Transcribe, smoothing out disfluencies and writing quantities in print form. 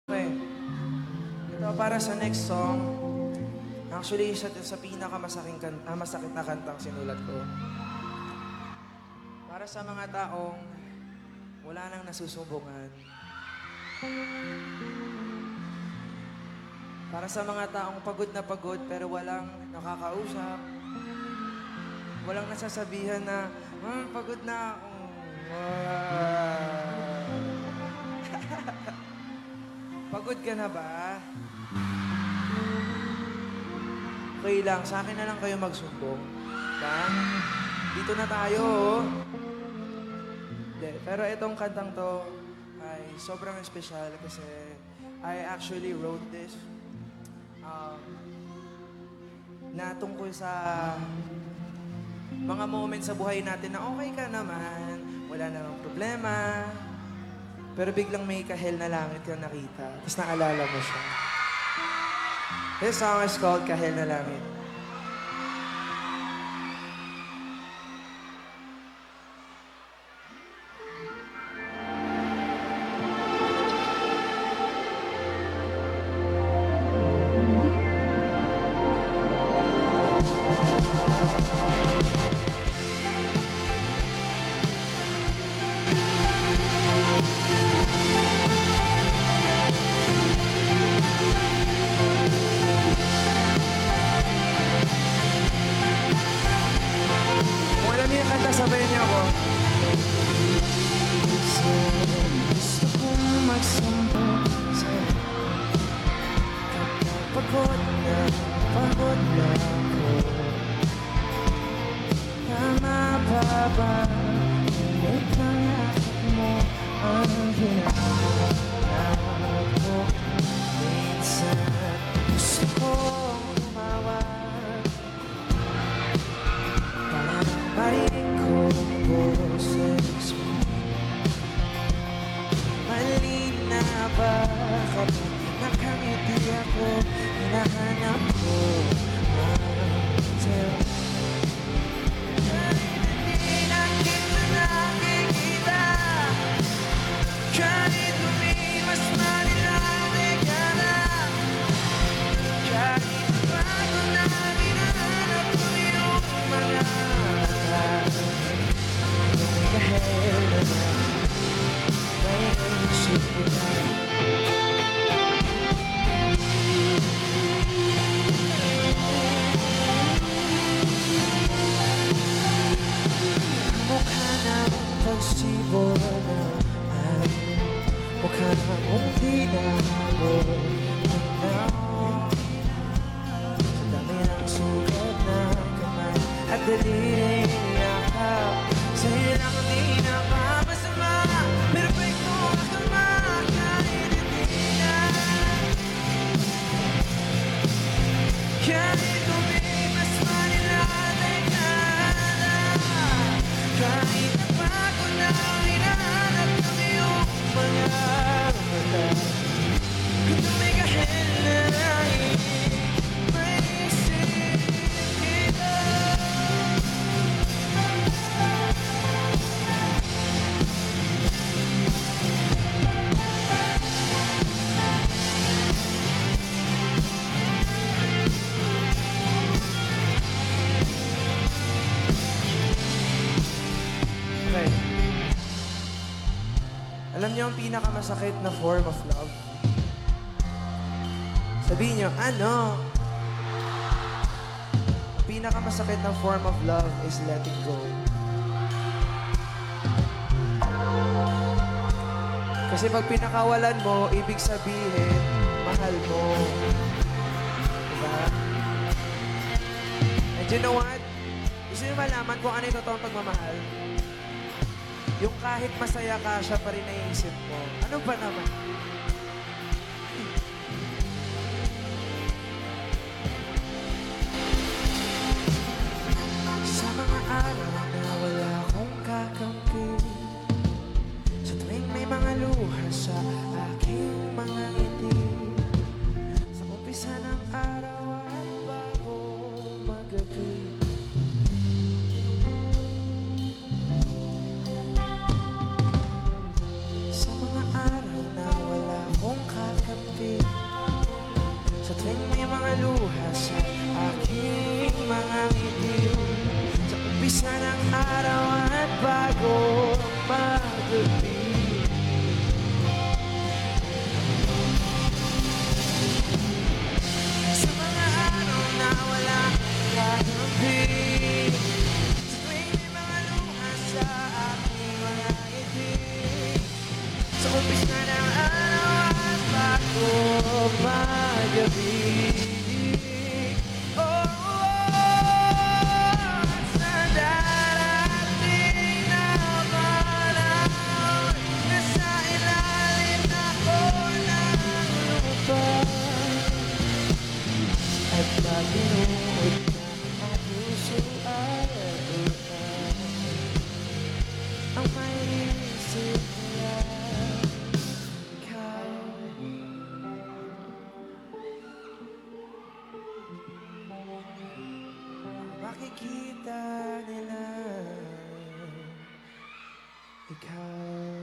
Okay. Ito para sa next song. Actually, sa masakit na kantang sinulat ko. Para sa mga taong wala nang nasusumbungan. Para sa mga taong pagod na pagod pero walang nakakausap. Walang nasasabihan na, pagod na ako. Pagod ka na ba? Okay lang, sa akin na lang kayo magsumbong. Diba? Dito na tayo, oh. Pero itong kantang to ay sobrang espesyal kasi I actually wrote this na tungkol sa mga moments sa buhay natin na okay ka naman, wala namang problema, pero biglang may kahel na langit kang nakita, tapos naalala mo siya. This song is called Kahel na Langit. Kung alam niyo yung kanta, sabayan niyo ako. Gusto kong magsumbong sa'yo. Pagod na ako. Tama ba ba? Ngunit ang akit mo ang hinahanap ko. Minsan gusto kong tumawag para marinig ko ang boses mo. Mali na ba kapag nakangiti ako? Hinahanap ko ang sa'yo. Kahit hindi na kita nakikita, kahit lumipas manilalig ka na, kahit bago na hinahanap ko yung mga mata, yung kahel na may isip ko na. Mukha ng pagsibol na ay mukha ng di na habol tingnan. Sa dami ng sugat ng kamay at daliling yakap, sa'yo lang di napapasama. Perfecto ang tama kahit hindi na, kahit lumipas manilalay ka na, kahit nabago na hinahanap ng iyong mga mata. Kung tumigahel na langit, may isip kita. Okay. Alam niyo ang pinakamasakit na form of love? Sabihin niyo, ano? Ang pinakamasakit na form of love is letting go. Kasi pag pinakawalan mo, ibig sabihin, mahal mo. Diba? And you know what? Gusto niyo malaman kung ano yung totoong pagmamahal? Yung kahit masaya ka, siya pa rin naiisip mo. Ano ba naman? Sa mga araw na wala akong kakampi, sa tuwing may mga luha sa aking mga ngiti, sa umpisa ng araw at bago magabi, sa mga araw na wala makikita nila ikaw.